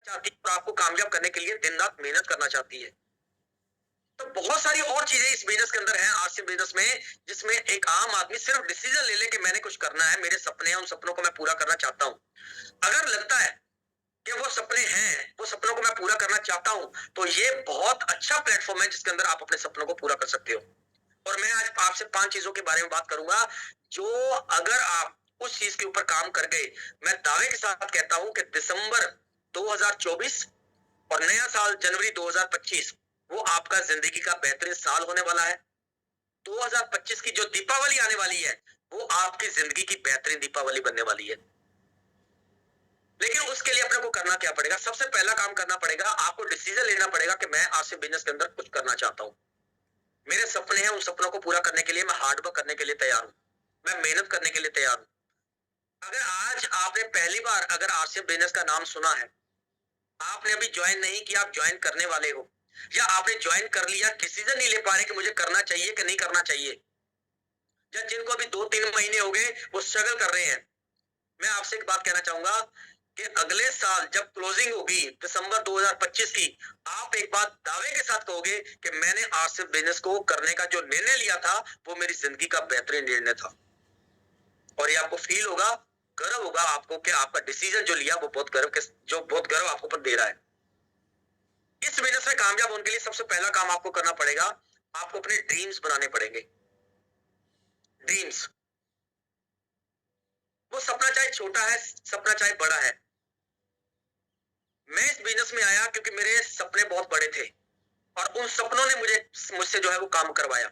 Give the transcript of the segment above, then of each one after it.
चाहती है और आपको कामयाब करने के लिए दिन रात मेहनत करना चाहती है। तो बहुत सारी और चीजें इस बिजनेस के अंदर हैं, आज से बिजनेस में, जिसमें एक आम आदमी सिर्फ डिसीजन ले ले कि मैंने कुछ करना है, मेरे सपने हैं, उन सपनों को मैं पूरा करना चाहता हूँ। अगर लगता है कि वो सपने हैं, वो सपनों को मैं पूरा करना चाहता हूँ, तो ये बहुत अच्छा प्लेटफॉर्म है जिसके अंदर आप अपने सपनों को पूरा कर सकते हो। और मैं आज आपसे 5 चीजों के बारे में बात करूंगा, जो अगर आप उस चीज के ऊपर काम कर गए, मैं दावे के साथ कहता हूं कि दिसंबर 2024 और नया साल जनवरी 2025 वो आपका जिंदगी का बेहतरीन साल होने वाला है। 2025 की जो दीपावली आने वाली है, वो आपकी जिंदगी की बेहतरीन दीपावली बनने वाली है। लेकिन उसके लिए अपने को करना क्या पड़ेगा? सबसे पहला काम करना पड़ेगा, आपको डिसीजन लेना पड़ेगा कि मैं आज से बिजनेस के अंदर कुछ करना चाहता हूं। मेरे सपने हैं, उन सपनों को पूरा करने के लिए मैं हार्डवर्क करने के लिए तैयार हूं, मैं मेहनत करने के लिए तैयार हूं। अगर आज आपने पहली बार अगर आरसीएम बिजनेस का नाम सुना है, आपने अभी ज्वाइन नहीं किया, आप ज्वाइन करने वाले हो, या आपने ज्वाइन कर लिया, डिसीजन नहीं ले पा रहे कि मुझे करना चाहिए कि नहीं करना चाहिए, या जिनको अभी 2-3 महीने हो गए वो स्ट्रगल कर रहे हैं, मैं आपसे एक बात कहना चाहूंगा कि अगले साल जब क्लोजिंग होगी दिसंबर 2025 की, आप एक बात दावे के साथ कहोगे कि मैंने आज से बिजनेस को करने का जो निर्णय लिया था, वो मेरी जिंदगी का बेहतरीन निर्णय था। और ये आपको फील होगा, गर्व होगा आपको कि आपका डिसीजन जो लिया वो बहुत गर्व के, जो बहुत गर्व आपको पर दे रहा है। इस बिजनेस में कामयाब होने के लिए सबसे पहला काम आपको करना पड़ेगा, आपको अपने ड्रीम्स बनाने पड़ेंगे। ड्रीम्स, वो सपना चाहे छोटा है, सपना चाहे बड़ा है। मैं इस बिजनेस में आया क्योंकि मेरे सपने बहुत बड़े थे और उन सपनों ने मुझसे जो है वो काम करवाया।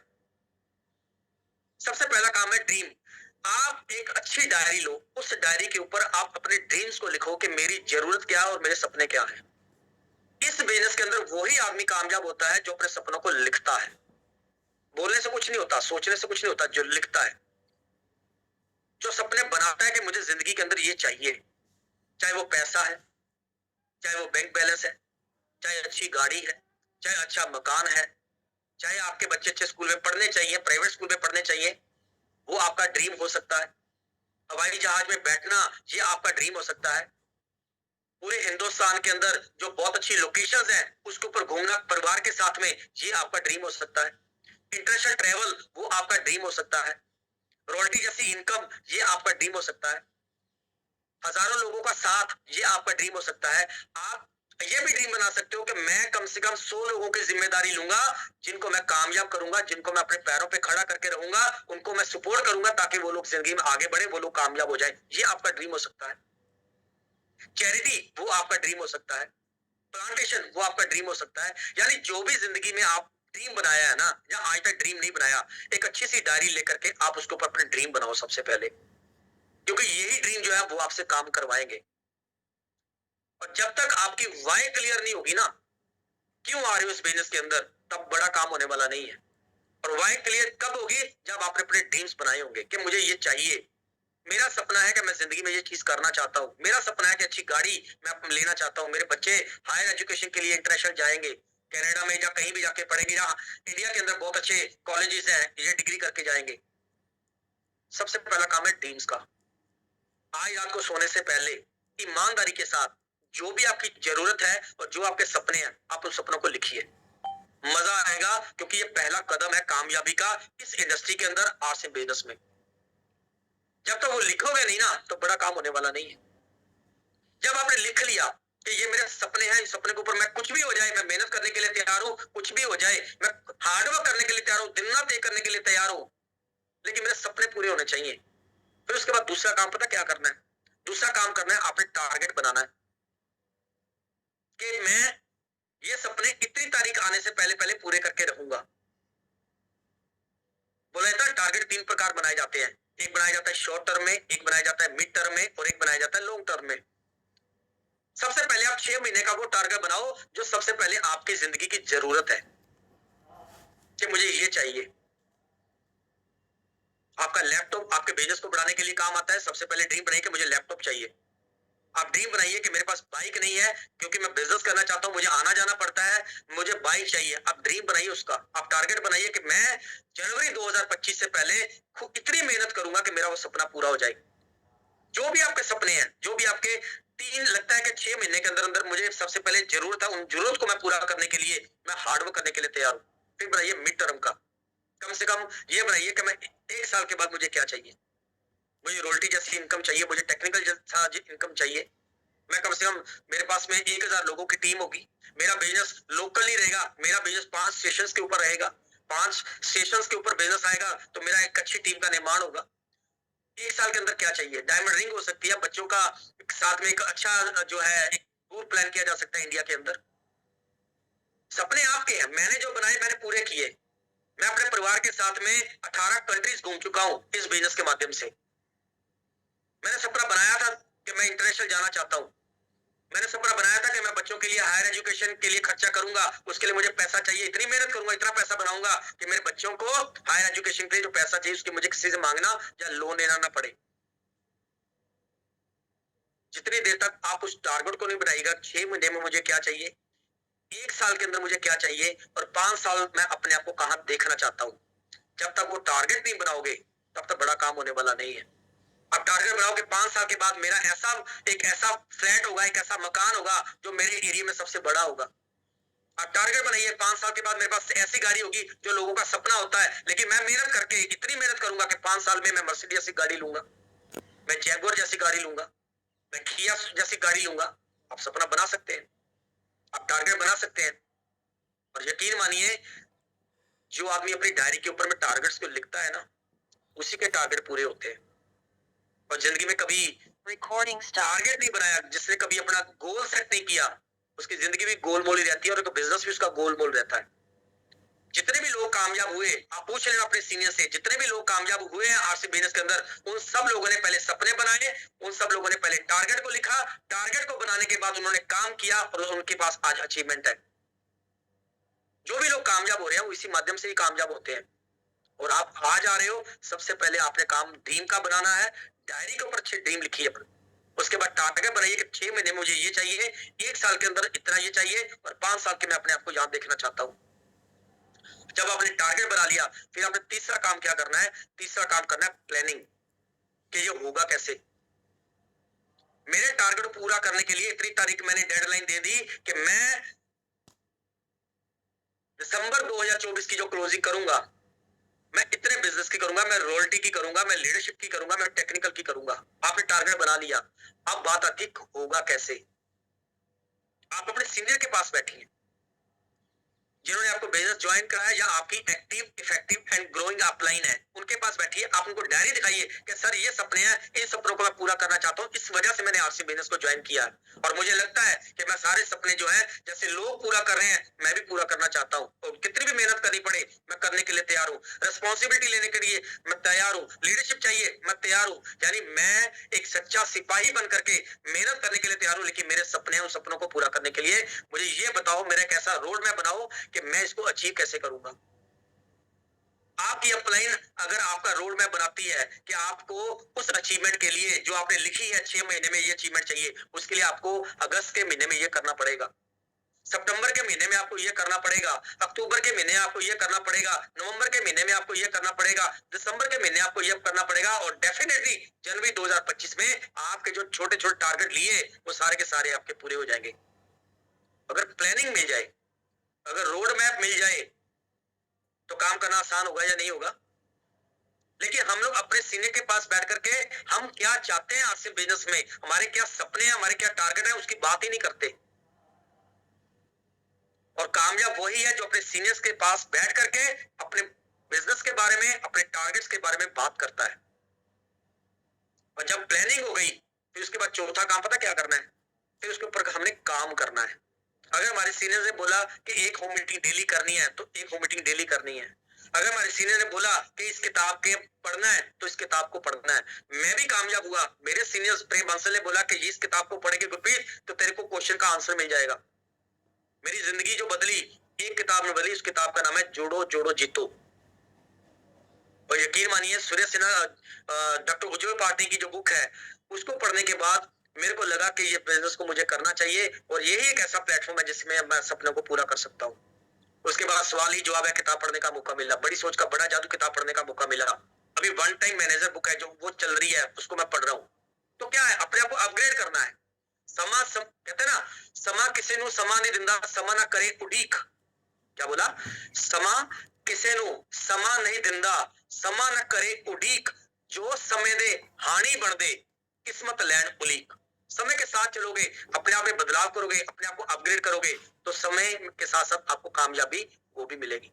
सबसे पहला काम है ड्रीम। आप एक अच्छी डायरी लो, उस डायरी के ऊपर आप अपने ड्रीम्स को लिखो कि मेरी जरूरत क्या है और मेरे सपने क्या है। इस बिजनेस के अंदर वही आदमी कामयाब होता है जो अपने सपनों को लिखता है। बोलने से कुछ नहीं होता, सोचने से कुछ नहीं होता, जो लिखता है, जो सपने बनाता है कि मुझे जिंदगी के अंदर ये चाहिए, चाहे वो पैसा है, चाहे वो बैंक बैलेंस है, चाहे अच्छी गाड़ी है, चाहे अच्छा मकान है, चाहे आपके बच्चे अच्छे स्कूल में पढ़ने चाहिए, प्राइवेट स्कूल में पढ़ने चाहिए, वो आपका ड्रीम हो सकता है। हवाई जहाज में बैठना, ये आपका ड्रीम हो सकता है। पूरे हिंदुस्तान के अंदर जो बहुत अच्छी लोकेशंस हैं, उसके ऊपर घूमना परिवार के साथ में, ये आपका ड्रीम हो सकता है। इंटरनेशनल ट्रेवल, वो आपका ड्रीम हो सकता है। रॉयल्टी जैसी इनकम, ये आपका ड्रीम हो सकता है। हजारों लोगों का साथ, ये आपका ड्रीम हो सकता है। आप ये भी ड्रीम बना सकते हो कि मैं कम से कम 100 लोगों की जिम्मेदारी लूंगा, जिनको मैं कामयाब करूंगा, जिनको मैं अपने पैरों पे खड़ा करके रहूंगा, उनको मैं सपोर्ट करूंगा ताकि वो लोग जिंदगी में आगे बढ़े, वो लोग कामयाब हो जाए। ये आपका ड्रीम हो सकता है। चैरिटी, वो आपका ड्रीम हो सकता है। प्लांटेशन, वो आपका ड्रीम हो सकता है। यानी जो भी जिंदगी में आप ड्रीम बनाया है ना, या आज तक ड्रीम नहीं बनाया, एक अच्छी सी डायरी लेकर के आप उसके ऊपर अपने ड्रीम बनाओ सबसे पहले, क्योंकि यही ड्रीम जो है वो आपसे काम करवाएंगे। और जब तक आपकी वाई क्लियर नहीं होगी ना, क्यों आ रहे हो इस बिजनेस के अंदर, तब बड़ा काम होने वाला नहीं है। और वाई क्लियर कब होगी? जब आपने अपने ड्रीम्स बनाए होंगे कि मुझे ये चाहिए, मेरा सपना है कि मैं जिंदगी में ये चीज करना चाहता हूँ, मेरा सपना है कि अच्छी गाड़ी मैं लेना चाहता हूँ, मेरे बच्चे हायर एजुकेशन के लिए इंटरनेशनल जाएंगे, कनाडा में या कहीं भी जाके पढ़ेंगे, या इंडिया के अंदर बहुत अच्छे कॉलेजेस हैं, ये डिग्री करके जाएंगे। सबसे पहला काम है ड्रीम्स का। आज रात को सोने से पहले ईमानदारी के साथ जो भी आपकी जरूरत है और जो आपके सपने हैं, आप उन सपनों को लिखिए। मजा आएगा, क्योंकि ये पहला कदम है कामयाबी का इस इंडस्ट्री के अंदर, आज से बिजनेस में। जब तक वो लिखोगे नहीं ना, तो बड़ा काम होने वाला नहीं है। जब आपने लिख लिया कि ये मेरे सपने हैं, इस सपने के ऊपर मैं कुछ भी हो जाए, मैं मेहनत करने के लिए तैयार हूं, कुछ भी हो जाए, मैं हार्डवर्क करने के लिए तैयार हूं, दिन रात एक करने के लिए तैयार हूं, लेकिन मेरे सपने पूरे होने चाहिए। फिर उसके बाद दूसरा काम पता क्या करना है? दूसरा काम करना है, आपने टारगेट बनाना है कि मैं ये सपने इतनी तारीख आने से पहले पहले पूरे करके रहूंगा। बोला जाता है टारगेट 3 प्रकार बनाए जाते हैं, एक बनाया जाता है शॉर्ट टर्म में, एक बनाया जाता है मिड टर्म में, और एक बनाया जाता है लॉन्ग टर्म में। सबसे पहले आप 6 महीने का वो टारगेट बनाओ जो सबसे पहले आपकी जिंदगी की जरूरत है, कि मुझे ये चाहिए। आपका लैपटॉप आपके बिजनेस को बढ़ाने के लिए काम आता है। सबसे पहले ड्रीम बनाइए कि मुझे लैपटॉप चाहिए। आप ड्रीम बनाइए कि मेरे पास बाइक नहीं है, क्योंकि मैं बिजनेस करना चाहता हूं, मुझे आना जाना पड़ता है, मुझे बाइक चाहिए। आप ड्रीम बनाइए उसका। आप टारगेट बनाइए कि मैं जनवरी 2025 से पहले इतनी मेहनत करूंगा कि मेरा वो सपना पूरा हो जाए। जो भी आपके सपने हैं, जो भी आपके 3 लगता है कि 6 महीने के अंदर मुझे सबसे पहले ज़रूरत है, उन ज़रूरत को मैं पूरा करने के लिए मैं हार्ड वर्क करने के लिए तैयार हूँ। फिर बनाइए मिड टर्म का। कम से कम ये बनाइए कि मैं 1 साल के बाद मुझे क्या चाहिए? मुझे रॉयल्टी जैसी इनकम चाहिए, मुझे टेक्निकल जैसा ज इनकम चाहिए। मैं कम से कम मेरे पास में 1000 लोगों की टीम होगी। मेरा बिज़नेस लोकल नहीं रहेगा, मेरा बिज़नेस 5 स्टेशंस के ऊपर रहेगा। 5 स्टेशंस के ऊपर बिज़नेस आएगा तो मेरा एक अच्छी टीम का निर्माण होगा। 1 साल के अंदर क्या चाहिए? डायमंड रिंग हो सकती है, बच्चों का साथ में एक अच्छा जो है एक टूर प्लान किया जा सकता है इंडिया के अंदर। सपने आपके हैं, मैंने जो बनाए मैंने पूरे किए। मैं अपने परिवार के साथ में 18 कंट्रीज घूम चुका हूँ इस बिज़नेस के माध्यम से। मैंने सपना बनाया था कि मैं इंटरनेशनल जाना चाहता हूँ। मैंने सपना बनाया था कि मैं बच्चों के लिए हायर एजुकेशन के लिए खर्चा करूंगा, उसके लिए मुझे पैसा चाहिए, इतनी मेहनत करूंगा, इतना पैसा बनाऊंगा कि मेरे बच्चों को हायर एजुकेशन के लिए जो पैसा चाहिए उसके मुझे किसी से मांगना या लोन लेना ना पड़े। जितनी देर तक आप उस टारगेट को नहीं बनाइएगा, 6 महीने में मुझे क्या चाहिए, 1 साल के अंदर मुझे क्या चाहिए और 5 साल मैं अपने आप को कहां देखना चाहता हूं, जब तक वो टारगेट नहीं बनाओगे तब तक बड़ा काम होने वाला नहीं है। आप टारगेट बनाओ कि 5 साल के बाद मेरा एक ऐसा फ्लैट होगा, एक ऐसा मकान होगा जो मेरे एरिया में सबसे बड़ा होगा। आप टारगेट बनाइए 5 साल के बाद मेरे पास ऐसी गाड़ी होगी जो लोगों का सपना होता है, लेकिन मैं मेहनत करके इतनी मेहनत करूंगा कि 5 साल में मैं मर्सिडीज जैसी गाड़ी लूंगा, मैं जैगुआर जैसी गाड़ी लूंगा, मैं किया जैसी गाड़ी लूंगा। आप सपना बना सकते हैं, आप टारगेट बना सकते हैं। और यकीन मानिए, जो आदमी अपनी डायरी के ऊपर में टारगेट्स को लिखता है ना, उसी के टारगेट पूरे होते हैं। और जिंदगी में कभी रिकॉर्डिंग टारगेट नहीं बनाया, जिसने कभी अपना गोल सेट नहीं किया, उसकी जिंदगी भी गोलमोल ही रहती है और बिजनेस भी उसका गोलमोल रहता है। जितने भी लोग कामयाब हुए, आप पूछ लेना अपने सीनियर से, जितने भी लोग कामयाब हुए हैं आरसी बिजनेस के अंदर, उन सब लोगों ने पहले सपने बनाए, उन सब लोगों ने पहले टारगेट को लिखा, टारगेट को बनाने के बाद उन्होंने काम किया और उनके पास आज अचीवमेंट है। जो भी लोग कामयाब हो रहे हैं वो इसी माध्यम से ही कामयाब होते हैं। और आप आज आ रहे हो, सबसे पहले आपने काम ड्रीम का बनाना है। डायरी के ऊपर अच्छे ड्रीम लिखिए अपने, उसके बाद टारगेट बनाइए कि 6 महीने में मुझे ये चाहिए, 1 साल के अंदर इतना ये चाहिए और 5 साल के मैं अपने आप को यहाँ देखना चाहता हूँ। जब आपने टारगेट बना लिया, फिर आपने तीसरा काम क्या करना है? तीसरा काम करना है प्लानिंग, कि ये होगा कैसे। मेरे टारगेट पूरा करने के लिए इतनी तारीख मैंने डेडलाइन दे दी कि मैं दिसंबर 2024 की जो क्लोजिंग करूंगा, मैं इतने बिजनेस की करूंगा, मैं रॉयल्टी की करूंगा, मैं लीडरशिप की करूंगा, मैं टेक्निकल की करूंगा। आपने टारगेट बना लिया, अब बात आती है होगा कैसे। आप अपने सीनियर के पास बैठिए, जिन्होंने आपको बिजनेस ज्वाइन करा है या आपकी active effective and growing upline है, उनके पास बैठिए, आप उनको डायरी दिखाइए कि सर ये सपने हैं, इन सपनों को मैं पूरा करना चाहता हूँ, इस वजह से मैंने आरसी बिजनेस को ज्वाइन किया है और मुझे लगता है कि मैं सारे सपने जो है जैसे लोग पूरा कर रहे हैं मैं भी पूरा करना चाहता हूँ। और कितनी भी मेहनत करनी पड़े मैं करने के लिए तैयार हूँ, रिस्पॉन्सिबिलिटी लेने के लिए मैं तैयार हूँ, लीडरशिप चाहिए मैं तैयार हूँ। यानी मैं एक सच्चा सिपाही बन करके मेहनत करने के लिए तैयार हूँ, लेकिन मेरे सपने हैं, उन सपनों को पूरा करने के लिए मुझे ये बताओ, मेरा एक ऐसा रोड मैप बनाओ कि मैं इसको अचीव कैसे करूंगा। आपकी अपलाइन अगर आपका रोड मैप बनाती है कि आपको उस अचीवमेंट के लिए जो आपने लिखी है 6 महीने में ये अचीवमेंट चाहिए, उसके लिए आपको अगस्त के महीने में ये करना पड़ेगा, सितंबर के महीने में आपको ये करना पड़ेगा, अक्टूबर के महीने आपको ये करना पड़ेगा, नवंबर के महीने में आपको ये करना पड़ेगा, दिसंबर के महीने आपको ये करना पड़ेगा और डेफिनेटली जनवरी 2025 में आपके जो छोटे छोटे टारगेट लिए वो सारे के सारे आपके पूरे हो जाएंगे। अगर प्लानिंग मिल जाए, अगर रोड मैप मिल जाए तो काम करना आसान होगा या नहीं होगा। लेकिन हम लोग अपने सीनियर के पास बैठ करके हम क्या चाहते हैं आसिफ बिजनेस में, हमारे क्या सपने हैं, हमारे क्या टारगेट है, उसकी बात ही नहीं करते। और कामयाब वही है जो अपने सीनियर्स के पास बैठ करके अपने बिजनेस के बारे में, अपने टारगेट्स के बारे में बात करता है। और जब प्लानिंग हो गई फिर उसके बाद चौथा काम पता क्या करना है? फिर उसके ऊपर हमने काम करना है। अगर हमारे सीनियर ने बोला कि एक होम मीटिंग डेली करनी है तो एक होम मीटिंग डेली करनी है। अगर हमारे सीनियर ने बोला कि इस किताब के पढ़ना है तो इस किताब को पढ़ना है। मैं भी कामयाब हुआ, मेरे सीनियर प्रेम बंसल ने बोला कि इस किताब को पढ़ेंगे गुरप्रीत तो तेरे को क्वेश्चन का आंसर मिल जाएगा। मेरी जिंदगी जो बदली, एक किताब में बदली, उस किताब का नाम है जोड़ो जोड़ो जीतो। और यकीन मानिए सूर्य सिन्हा डॉक्टर उज्जवल पार्टी की जो बुक है उसको पढ़ने के बाद मेरे को लगा कि ये बिजनेस को मुझे करना चाहिए और यही एक ऐसा प्लेटफॉर्म है जिसमें मैं सपनों को पूरा कर सकता हूँ। उसके बाद सवाल ही जवाब है, किताब पढ़ने का मौका मिला, बड़ी सोच का बड़ा जादू किताब पढ़ने का मौका मिला। अभी वन टाइम मैनेजर बुक है जो वो चल रही है, उसको मैं पढ़ रहा हूँ। तो क्या है, अपने आप को अपग्रेड करना है। कहते हैं ना, समा किसी नु समा नहीं दिंदा, समा ना करे उड़ीक। क्या बोला? समा किसी नु समा नहीं दिंदा, समा ना करे उड़ीक, जो समय दे हानि बन दे, किस्मत लैंड उलीक। समय के साथ चलोगे, अपने आप में बदलाव करोगे, अपने आप को अपग्रेड करोगे, तो समय के साथ साथ आपको कामयाबी वो भी मिलेगी।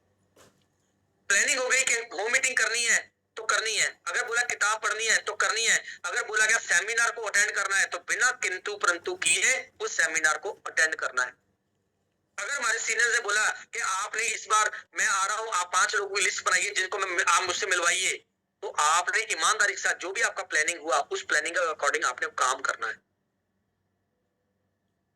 प्लानिंग हो गई कि होम मीटिंग करनी है तो करनी है, अगर बोला किताब पढ़नी है तो करनी है, अगर बोला गया सेमिनार को अटेंड करना है तो बिना किंतु परंतु किए उस सेमिनार को अटेंड करना है। अगर हमारे सीनियर ने बोला कि आपने इस बार मैं आ रहा हूं, आप 5 लोगों की लिस्ट बनाइए जिनको आप मुझसे मिलवाइए, तो आपने ईमानदारी के साथ जो भी आपका प्लानिंग हुआ उस प्लानिंग के अकॉर्डिंग आपने काम करना है।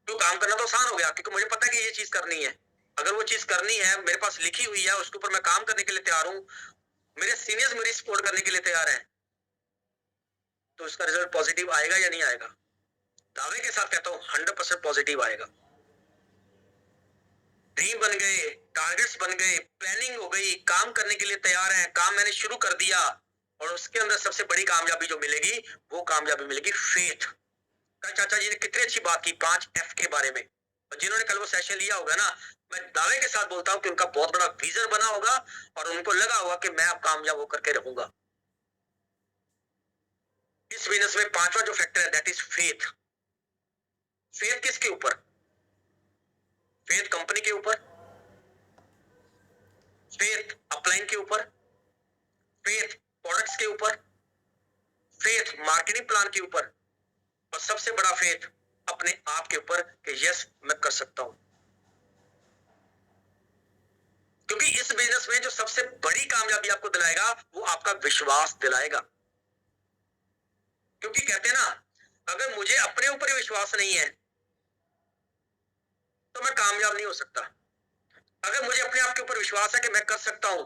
तो काम करना तो आसान हो गया क्योंकि मुझे पता है कि ये चीज करनी है। अगर वो चीज करनी है, मेरे पास लिखी हुई है, उसके ऊपर मैं काम करने के लिए तैयार हूं, मेरे सीनियर्स मेरी सपोर्ट करने के लिए तैयार हैं, तो उसका रिजल्ट पॉजिटिव आएगा या नहीं आएगा? दावे के साथ कहता हूं 100% पॉजिटिव आएगा। ड्रीम बन गए, टारगेट्स बन गए, प्लानिंग हो गई, काम करने के लिए तैयार हैं, काम मैंने शुरू कर दिया, और उसके अंदर सबसे बड़ी कामयाबी जो मिलेगी वो कामयाबी मिलेगी फेथ। कल चाचा जी ने कितनी अच्छी बात की 5F के बारे में, और जिन्होंने कल वो सेशन लिया होगा ना, मैं दावे के साथ बोलता हूं कि उनका बहुत बड़ा विजन बना होगा और उनको लगा होगा कि मैं अब कामयाब होकर के रहूंगा। इस बिजनेस में 5वां जो फैक्टर है दैट इज फेथ। फेथ किसके ऊपर? फेथ कंपनी के ऊपर, फेथ अपलाइन के ऊपर, फेथ प्रोडक्ट्स के ऊपर, फेथ मार्केटिंग प्लान के ऊपर, और सबसे बड़ा फेथ अपने आप के ऊपर कि यस मैं कर सकता हूं। क्योंकि इस बिजनेस में जो सबसे बड़ी कामयाबी आपको दिलाएगा वो आपका विश्वास दिलाएगा। क्योंकि कहते हैं ना, अगर मुझे अपने ऊपर ही विश्वास नहीं है तो मैं कामयाब नहीं हो सकता। अगर मुझे अपने आप के ऊपर विश्वास है कि मैं कर सकता हूं,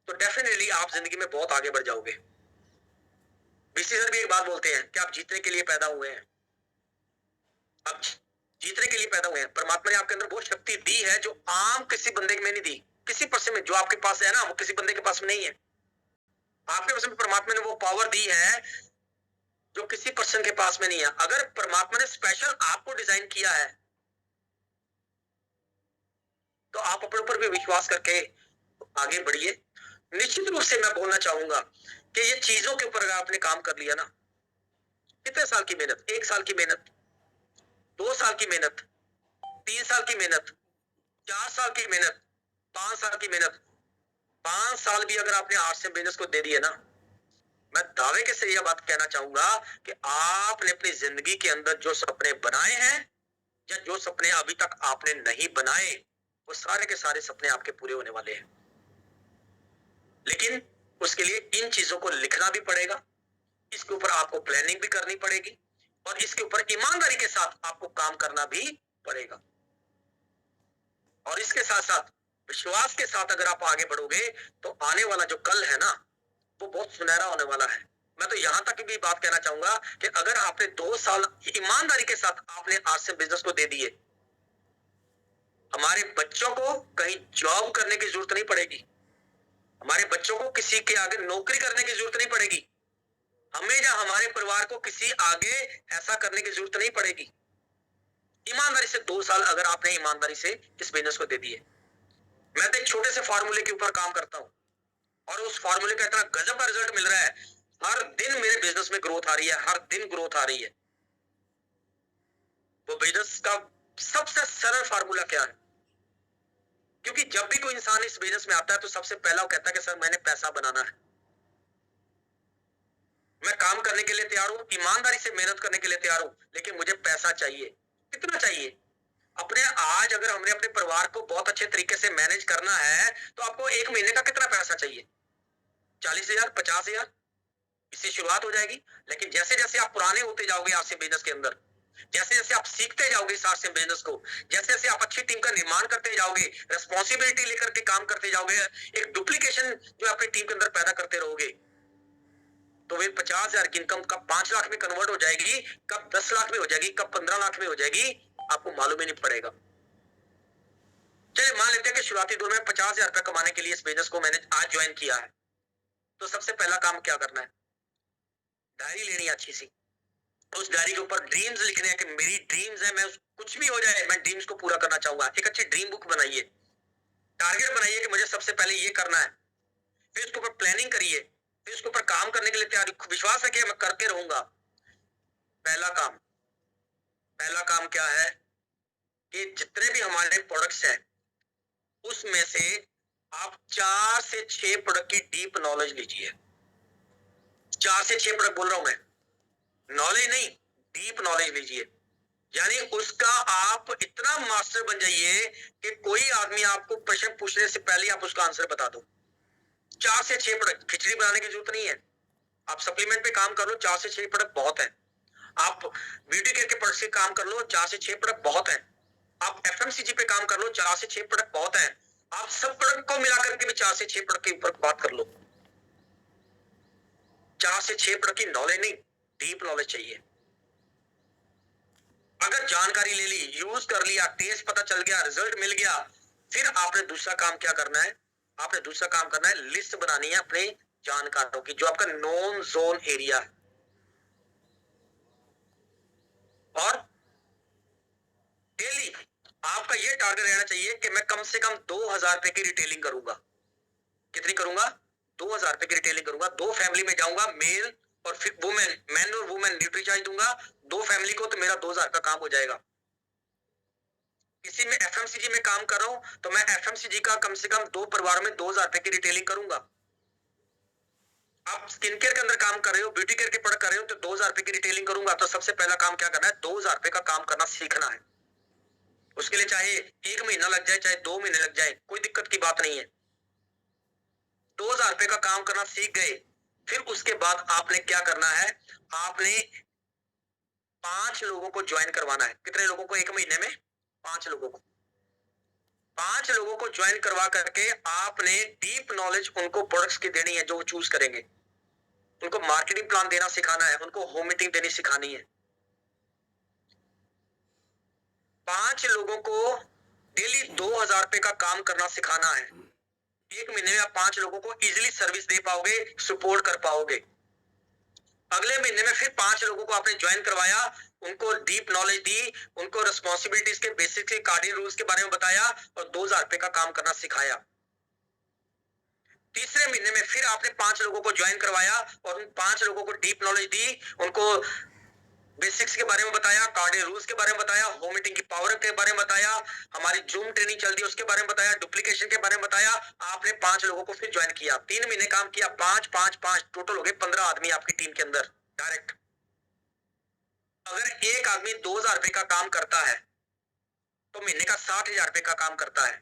तो डेफिनेटली आप जिंदगी में बहुत आगे बढ़ जाओगे। बीसी सर भी एक बात बोलते हैं कि आप जीतने के लिए पैदा हुए हैं, आप जीतने के लिए पैदा हुए हैं। परमात्मा ने आपके अंदर वो शक्ति दी है जो आम किसी बंदे में नहीं दी। किसी पर्सन में जो आपके पास है ना, वो किसी बंदे के पास में नहीं है। आपके पास में परमात्मा ने वो पावर दी है जो किसी पर्सन के पास में नहीं है। अगर परमात्मा ने स्पेशल आपको डिजाइन किया है तो आप अपने ऊपर भी विश्वास करके आगे बढ़िए। निश्चित रूप से मैं बोलना चाहूंगा कि ये चीजों के ऊपर अगर आपने काम कर लिया ना, कितने साल की मेहनत, 1 साल की मेहनत, 2 साल की मेहनत, 3 साल की मेहनत, 4 साल की मेहनत, 5 साल की मेहनत, 5 साल भी अगर आपने आर्ट्स से बिजनेस को दे दिए ना, मैं दावे के से यह बात कहना चाहूंगा कि आपने अपनी जिंदगी के अंदर जो सपने बनाए हैं या जो सपने अभी तक आपने नहीं बनाए, वो सारे के सारे सपने आपके पूरे होने वाले हैं। लेकिन उसके लिए इन चीजों को लिखना भी पड़ेगा, इसके ऊपर आपको प्लानिंग भी करनी पड़ेगी, और इसके ऊपर ईमानदारी के साथ आपको काम करना भी पड़ेगा। और इसके साथ साथ विश्वास के साथ अगर आप आगे बढ़ोगे तो आने वाला जो कल है ना, वो बहुत सुनहरा होने वाला है। मैं तो यहां तक भी बात कहना चाहूंगा कि अगर आपने 2 साल ईमानदारी के साथ आपने आज से बिजनेस को दे दिए, हमारे बच्चों को कहीं जॉब करने की जरूरत नहीं पड़ेगी, हमारे बच्चों को किसी के आगे नौकरी करने की जरूरत नहीं पड़ेगी, हमें या हमारे परिवार को किसी आगे ऐसा करने की जरूरत नहीं पड़ेगी। ईमानदारी से 2 साल अगर आपने ईमानदारी से इस बिजनेस को दे दिए। मैं तो एक छोटे से फार्मूले के ऊपर काम करता हूं और उस फार्मूले का इतना गजब का रिजल्ट मिल रहा है। हर दिन मेरे बिजनेस में ग्रोथ आ रही है, हर दिन ग्रोथ आ रही है। वो बिजनेस का सबसे सरल फार्मूला क्या है? क्योंकि जब भी कोई इंसान इस बिजनेस में आता है तो सबसे पहला वो कहता है कि सर मैंने पैसा बनाना है, मैं काम करने के लिए तैयार हूं, ईमानदारी से मेहनत करने के लिए तैयार हूं, लेकिन मुझे पैसा चाहिए। कितना चाहिए? अपने आज अगर हमने अपने परिवार को बहुत अच्छे तरीके से मैनेज करना है तो आपको 1 महीने का कितना पैसा चाहिए? 40,000, 50,000? इससे शुरुआत हो जाएगी। लेकिन जैसे जैसे आप पुराने होते जाओगे आपसे बिजनेस के अंदर, जैसे जैसे आप सीखते जाओगे इस आर्ट से बिजनेस को, जैसे जैसे आप अच्छी टीम का निर्माण करते जाओगे, रिस्पॉन्सिबिलिटी लेकर के काम करते जाओगे, एक डुप्लीकेशन जो अपनी टीम के अंदर पैदा करते रहोगे, तो वे 50,000 की इनकम कब 5 लाख में कन्वर्ट हो जाएगी, कब 10 लाख में हो जाएगी, कब 15 लाख में हो जाएगी, आपको मालूम ही नहीं पड़ेगा। चलिए मान लेते हैं कि शुरुआती दौर में 50,000 रुपए कमाने के लिए इस बिजनेस को मैंने आज ज्वाइन किया है, तो सबसे पहला काम क्या करना है? डायरी लेनी अच्छी सी, उस डायरी के ऊपर ड्रीम्स लिखने हैं कि मेरी ड्रीम्स है, मैं कुछ भी हो जाए मैं ड्रीम्स को पूरा करना चाहूंगा। एक अच्छी ड्रीम बुक बनाइए, टारगेट बनाइए कि मुझे सबसे पहले ये करना है, फिर उसके ऊपर प्लानिंग करिए, फिर उसके ऊपर काम करने के लिए तैयारी, विश्वास है कि मैं करते रहूंगा। पहला काम, पहला काम क्या है कि जितने भी हमारे प्रोडक्ट्स हैं उसमें से आप 4 से 6 प्रोडक्ट की डीप नॉलेज लीजिए। 4 से 6 प्रोडक्ट बोल रहा हूं मैं, नॉलेज नहीं, डीप नॉलेज लीजिए। यानी उसका आप इतना मास्टर बन जाइए कि कोई आदमी आपको प्रश्न पूछने से पहले आप उसका आंसर बता दो। 4 से 6 प्रोडक्ट, खिचड़ी बनाने की जरूरत नहीं है। आप सप्लीमेंट पे काम कर लो, 4 से 6 प्रोडक्ट बहुत है। आप ब्यूटी केयर के प्रोडक्ट से काम कर लो, 4 से 6 प्रोडक्ट बहुत है। आप एफएमसीजी पे काम कर लो, 4 से 6 प्रोडक्ट बहुत है। आप सब प्रोडक्ट को मिलाकर के भी 4 से 6 प्रोडक्ट के ऊपर बात कर लो। 4 से 6 प्रोडक्ट की नॉलेज नहीं, डीप नॉलेज चाहिए। अगर जानकारी ले ली, यूज कर लिया, टेस्ट पता चल गया, रिजल्ट मिल गया, फिर आपने दूसरा काम क्या करना है? आपने दूसरा काम करना है, लिस्ट बनानी है अपने जानकारों की, जो आपका नॉन जोन एरिया है। और डेली आपका ये टारगेट रहना चाहिए कि मैं कम से कम 2000 रुपए की रिटेलिंग करूंगा। कितनी करूंगा? 2000 रुपए की रिटेलिंग करूंगा। 2 फैमिली में जाऊंगा, मेल और फिर वुमेन, मैन और वुमेन न्यूट्री चार्ज दूंगा 2 फैमिली को, तो मेरा 2000 का काम हो जाएगा। किसी में एफएमसीजी में काम कर रहा हूं तो मैं एफएमसीजी का कम से कम 2 परिवारों में 2000 रुपए की रिटेलिंग करूंगा। आप स्किन केयर के अंदर काम कर रहे हो, ब्यूटी केयर के प्रोडक्ट कर रहे हो, तो 2000 रुपए की रिटेलिंग करूंगा। तो सबसे पहला काम क्या करना है? 2000 रुपए का काम करना सीखना है। उसके लिए चाहे 1 महीना लग जाए, चाहे 2 महीने लग जाए, कोई दिक्कत की बात नहीं है। 2000 रुपए का काम करना सीख गए, फिर उसके बाद आपने क्या करना है? आपने 5 लोगों को ज्वाइन करवाना है। कितने लोगों को? 1 महीने में 5 लोगों को। 5 लोगों को ज्वाइन करवा करके आपने डीप नॉलेज उनको प्रोडक्ट्स की देनी है जो वो चूज करेंगे। उनको मार्केटिंग प्लान देना सिखाना है, उनको होम मीटिंग देनी सिखानी है। 5 लोगों को डेली 2000 रुपए का काम करना सिखाना है। 1 महीने में आप 5 लोगों को इजीली सर्विस दे पाओगे, सपोर्ट कर पाओगे। अगले महीने में फिर 5 लोगों को आपने ज्वाइन करवाया, उनको डीप नॉलेज दी, उनको रिस्पॉन्सिबिलिटीज के बेसिक के कार्डिनल रूल्स के बारे में बताया और 2000 रुपए का काम करना सिखाया। तीसरे महीने में फिर आपने 5 लोगों को ज्वाइन करवाया और उन 5 लोगों को डीप नॉलेज दी, उनको बेसिक्स के बारे में बताया, कार्डिनल रूल्स के बारे में बताया, होम मीटिंग की पावर के बारे में बताया, हमारी जूम ट्रेनिंग चल रही है उसके बारे में बताया, डुप्लीकेशन के बारे में बताया। आपने 5 लोगों को फिर ज्वाइन किया, 3 महीने काम किया, 5 5 5 टोटल हो गए 15 आदमी आपकी टीम के अंदर डायरेक्ट। अगर एक आदमी 2000 रुपए का काम करता है तो महीने का 60,000 रुपए का काम करता है।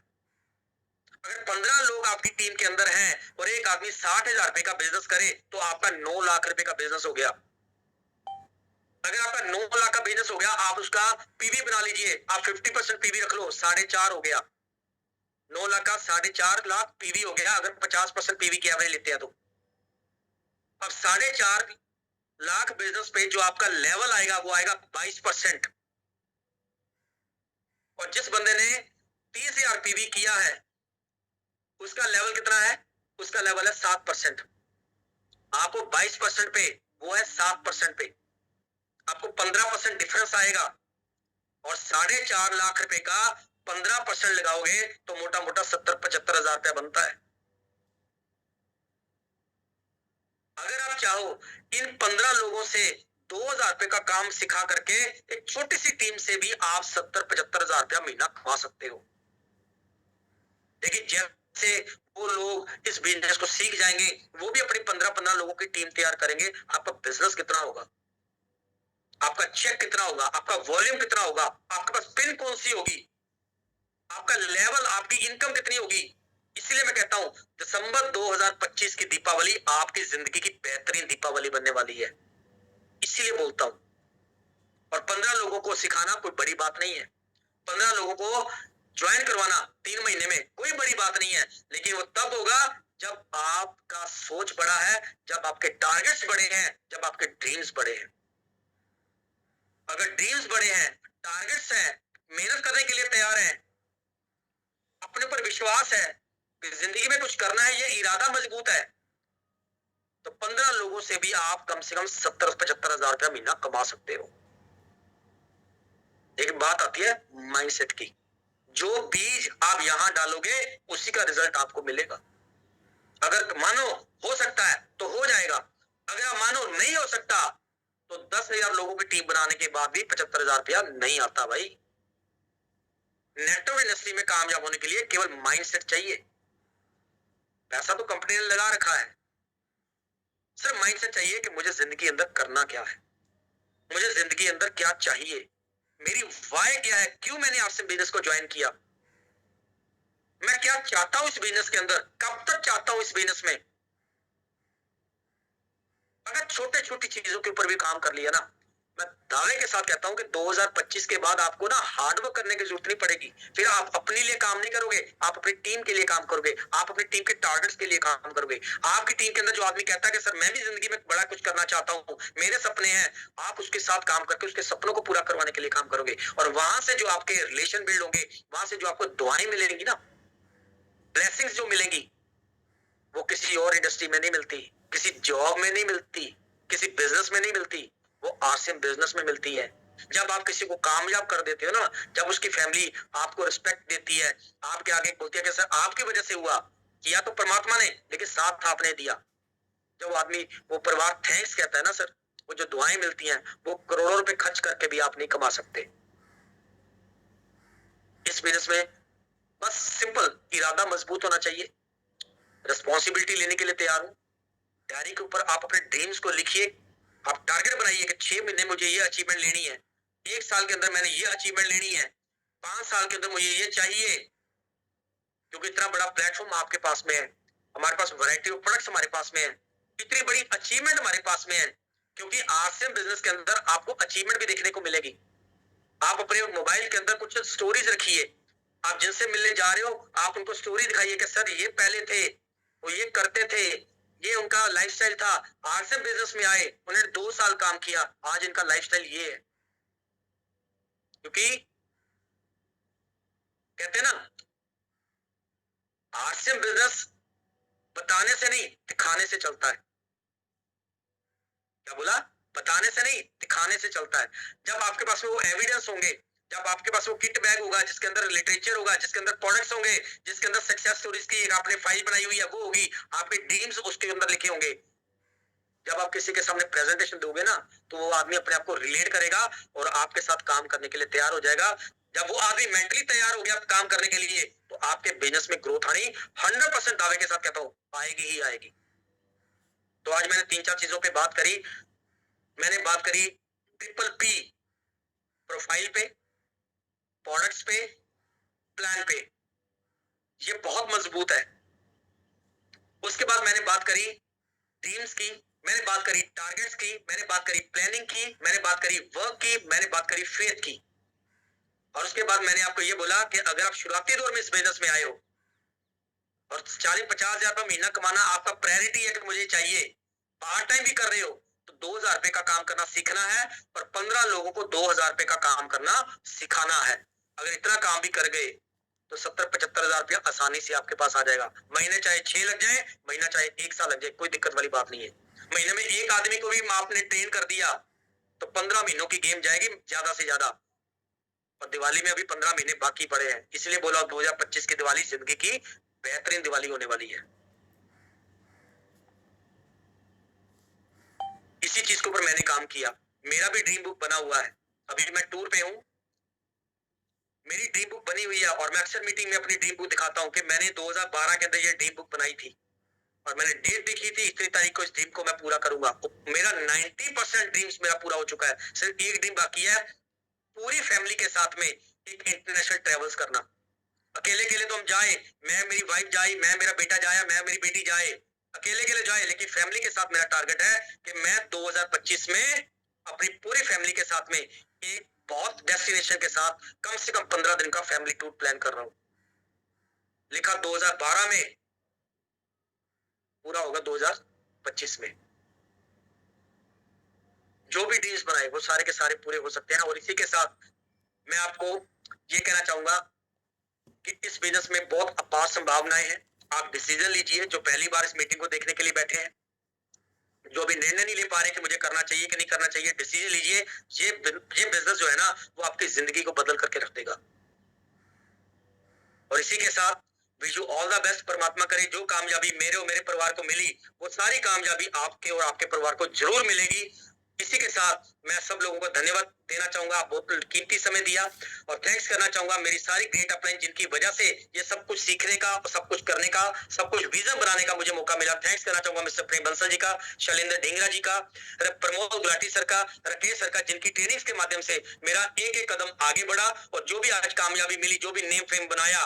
अगर 15 लोग आपकी टीम के अंदर हैं और एक आदमी 60,000 रुपए का बिजनेस करे तो आपका 9 लाख रुपए का बिजनेस हो गया। अगर आपका 9 लाख का बिजनेस हो गया, आप उसका पीवी बना लीजिए, आप 50% पीवी रख लो, 4.5 हो गया। 9 लाख का 4.5 लाख पीवी हो गया अगर 50% पीवी की एवरेज लेते हैं तो। अब 4.5 लाख बिजनेस पे जो आपका लेवल आएगा वो आएगा 22%। और जिस बंदे ने 30,000 पीवी किया है उसका लेवल कितना है? उसका लेवल है 7%। आपको 22% पे, वो है 7% पे, आपको 15% डिफरेंस आएगा। और 4.5 लाख रुपए का 15% लगाओगे तो मोटा मोटा 70-75 हजार रुपया बनता है। अगर आप चाहो इन 15 लोगों से 2000 रुपए का काम सिखा करके एक छोटी सी टीम से भी आप 70-75 हजार रुपया महीना कमा सकते हो। लेकिन जैसे वो लोग इस बिजनेस को सीख जाएंगे, वो भी अपनी 15-15 लोगों की टीम तैयार करेंगे, आपका बिजनेस कितना होगा, आपका चेक कितना होगा, आपका वॉल्यूम कितना होगा, आपके पास पिन कौन सी होगी, आपका लेवल, आपकी इनकम कितनी होगी। इसलिए मैं कहता हूं दिसंबर 2025 की दीपावली आपकी जिंदगी की बेहतरीन दीपावली बनने वाली है, इसीलिए बोलता हूं। और 15 लोगों को सिखाना कोई बड़ी बात नहीं है। 15 लोगों को ज्वाइन करवाना 3 महीने में कोई बड़ी बात नहीं है, लेकिन वो तब होगा जब आपका सोच बड़ा है, जब आपके टारगेट्स बड़े हैं, जब आपके ड्रीम्स बड़े हैं। अगर ड्रीम्स बड़े हैं, टारगेट्स हैं, मेहनत करने के लिए तैयार हैं, अपने ऊपर विश्वास है कि जिंदगी में कुछ करना है, ये इरादा मजबूत है, तो 15 लोगों से भी आप कम से कम 70-75 हजार रुपया महीना कमा सकते हो। एक बात आती है माइंडसेट की, जो बीज आप यहां डालोगे उसी का रिजल्ट आपको मिलेगा। अगर मानो हो सकता है तो हो जाएगा, अगर आप मानो नहीं हो सकता तो 10,000 लोगों की टीम बनाने के बाद भी 75,000 रुपया नहीं आता भाई। नेटवर्क इंडस्ट्री में कामयाब होने के लिए केवल माइंडसेट चाहिए। पैसा तो कंपनी ने लगा रखा है, सिर्फ माइंडसेट चाहिए कि मुझे जिंदगी अंदर करना क्या है, मुझे जिंदगी अंदर क्या चाहिए, मेरी वाय क्या है, क्यों मैंने आपसे बिजनेस को ज्वाइन किया, मैं क्या चाहता हूं इस बिजनेस के अंदर, कब तक चाहता हूं इस बिजनेस में। अगर छोटे छोटी चीजों के ऊपर भी काम कर लिया ना, मैं दावे के साथ कहता हूं कि 2025 के बाद आपको ना हार्डवर्क करने की जरूरत नहीं पड़ेगी। फिर आप अपने लिए काम नहीं करोगे, आप अपनी टीम के लिए काम करोगे, आप अपनी टीम के टारगेट्स के लिए काम करोगे। आपकी टीम के अंदर जो आदमी कहता है कि सर मैं भी जिंदगी में बड़ा कुछ करना चाहता हूं, मेरे सपने हैं, आप उसके साथ काम करके उसके सपनों को पूरा करवाने के लिए काम करोगे। और वहां से जो आपके रिलेशन बिल्ड होंगे, वहां से जो आपको दुआएं मिलेंगी ना, ब्लेसिंग्स जो मिलेंगी, वो किसी और इंडस्ट्री में नहीं मिलती, किसी जॉब में नहीं मिलती, किसी बिजनेस में नहीं मिलती, वो आसिम बिजनेस में मिलती है। जब आप किसी को कामयाब कर देते हो ना, जब उसकी फैमिली आपको रिस्पेक्ट देती है, आपके आगे बोलती है कि सर आपकी वजह से हुआ, किया तो परमात्मा ने लेकिन साथ आपने दिया। जब आदमी वो परिवार थैंक्स कहता है ना सर, वो जो दुआएं मिलती हैं वो करोड़ों रुपए खर्च करके भी आप नहीं कमा सकते। इस बिजनेस में बस सिंपल इरादा मजबूत होना चाहिए, रिस्पॉन्सिबिलिटी लेने के लिए तैयार हो। डायरी के ऊपर आप अपने ड्रीम्स को लिखिए, आप टारगेट बनाइए कि 6 महीने मुझे ये अचीवमेंट लेनी है, 1 साल के अंदर मैंने ये अचीवमेंट लेनी है, 5 साल के अंदर मुझे ये चाहिए। क्योंकि इतना बड़ा प्लेटफॉर्म आपके पास में है, हमारे पास वैरायटी ऑफ प्रोडक्ट्स हमारे पास में है, इतनी बड़ी अचीवमेंट हमारे पास में है। क्योंकि आसिम बिजनेस के अंदर आपको अचीवमेंट भी देखने को मिलेगी। आप अपने मोबाइल के अंदर कुछ स्टोरीज रखिए, आप जिनसे मिलने जा रहे हो आप उनको स्टोरी दिखाइए कि सर ये पहले थे, वो ये करते थे, ये उनका लाइफस्टाइल था, आरसीएम बिजनेस में आए, उन्होंने 2 साल काम किया, आज इनका लाइफस्टाइल ये है। क्योंकि कहते हैं ना, आरसीएम बिजनेस बताने से नहीं दिखाने से चलता है। क्या बोला? बताने से नहीं दिखाने से चलता है। जब आपके पास में वो एविडेंस होंगे, जब आपके पास वो किट बैग होगा जिसके अंदर लिटरेचर होगा, जिसके अंदर प्रोडक्ट्स होंगे, जिसके अंदर सक्सेस स्टोरीज की एक आपने फाइल बनाई हुई है वो होगी, आपके ड्रीम्स उसके अंदर लिखे होंगे। जब आप किसी के सामने प्रेजेंटेशन दोगे ना, तो वो आदमी अपने आप को रिलेट करेगा और आपके साथ काम करने के लिए तैयार हो जाएगा। जब वो आदमी मेंटली तैयार हो गया काम करने के लिए, तो आपके बिजनेस में ग्रोथ आनी 100% दावे के साथ कहता हूं आएगी ही आएगी। तो आज मैंने 3-4 चीजों पे बात करी। मैंने बात करी ट्रिपल पी, प्रोफाइल पे, प्रोडक्ट्स पे, प्लान पे, ये बहुत मजबूत है। उसके बाद मैंने बात करी टीम्स की, मैंने बात करी टारगेट्स की, मैंने बात करी प्लानिंग की, मैंने बात करी वर्क की, मैंने बात करी फेथ की। और उसके बाद मैंने आपको ये बोला कि अगर आप शुरुआती दौर में इस बिजनेस में आए हो और 40-50 हजार रुपया महीना कमाना आपका प्रायोरिटी है कि मुझे चाहिए, पार्ट टाइम भी कर रहे हो, तो 2,000 रुपए का काम करना सीखना है और 15 लोगों को 2,000 रुपए का काम करना सिखाना है। अगर इतना काम भी कर गए तो 70-75 हजार रुपया आसानी से आपके पास आ जाएगा। महीने चाहे 6 लग जाए, महीना चाहे 1 साल लग जाए, कोई दिक्कत वाली बात नहीं है। महीने में एक आदमी को भी आपने ट्रेन कर दिया तो 15 महीनों की गेम जाएगी ज्यादा से ज्यादा। और दिवाली में अभी 15 महीने बाकी पड़े हैं, इसलिए बोला 2025 की दिवाली जिंदगी की बेहतरीन दिवाली होने वाली है। इसी चीज के ऊपर मैंने काम किया, मेरा भी ड्रीम बुक बना हुआ है। अभी मैं टूर पे हूं, मेरी ड्रीम बुक बनी हुई है और मैं अक्सर मीटिंग में अपनी ड्रीम बुक दिखाता हूं कि मैंने 2012 के अंदर ये ड्रीम बुक बनाई थी और मैंने डेट लिखी थी इतनी तारीख को इस ड्रीम को मैं पूरा करूंगा। तो मेरा 90% ड्रीम्स मेरा पूरा हो चुका है, सिर्फ एक ड्रीम बाकी है, पूरी फैमिली के साथ में एक इंटरनेशनल ट्रेवल्स करना। अकेले अकेले तो हम जाए, मैं मेरी वाइफ जाए, मैं मेरा बेटा जाए, मैं मेरी बेटी जाए, अकेले अकेले जाए, लेकिन फैमिली के साथ मेरा टारगेट है कि मैं 2025 में अपनी पूरी फैमिली के साथ में एक बहुत डेस्टिनेशन के साथ कम से कम 15 दिन का फैमिली टूर प्लान कर रहा हूं। लिखा 2012 में, पूरा होगा 2025 में। जो भी ड्रीम्स बनाए वो सारे के सारे पूरे हो सकते हैं। और इसी के साथ मैं आपको ये कहना चाहूंगा कि इस बिजनेस में बहुत अपार संभावनाएं हैं। आप डिसीजन लीजिए जो पहली बार इस मीटिंग को देखने के लिए बैठे हैं। जो भी निर्णय नहीं ले पा रहे कि मुझे करना चाहिए कि नहीं करना चाहिए, डिसीजन लीजिए। ये बिजनेस जो है ना, वो आपकी जिंदगी को बदल करके रख देगा। और इसी के साथ wish you all the best. परमात्मा करे जो कामयाबी मेरे और मेरे परिवार को मिली, वो सारी कामयाबी आपके और आपके परिवार को जरूर मिलेगी। इसी के साथ मैं सब लोगों को धन्यवाद देना चाहूंगा, आप बहुत कीमती समय दिया। और थैंक्स करना चाहूंगा मेरी सारी ग्रेट अपलाइन जिनकी वजह से ये सब कुछ सीखने का, सब कुछ करने का, सब कुछ विजन बनाने का मुझे मौका मिला। थैंक्स करना चाहूंगा मिस्टर प्रेम बंसल जी का, शैलेंद्र ढींगरा जी का, प्रमोद गुलाटी सर का, राकेश सर का, जिनकी ट्रेनिंग्स के माध्यम से मेरा एक एक कदम आगे बढ़ा। और जो भी आज कामयाबी मिली, जो भी नेम फेम बनाया,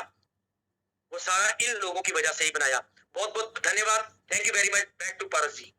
वो सारा इन लोगों की वजह से ही बनाया। बहुत बहुत धन्यवाद। Thank you very much. Back to Paras ji.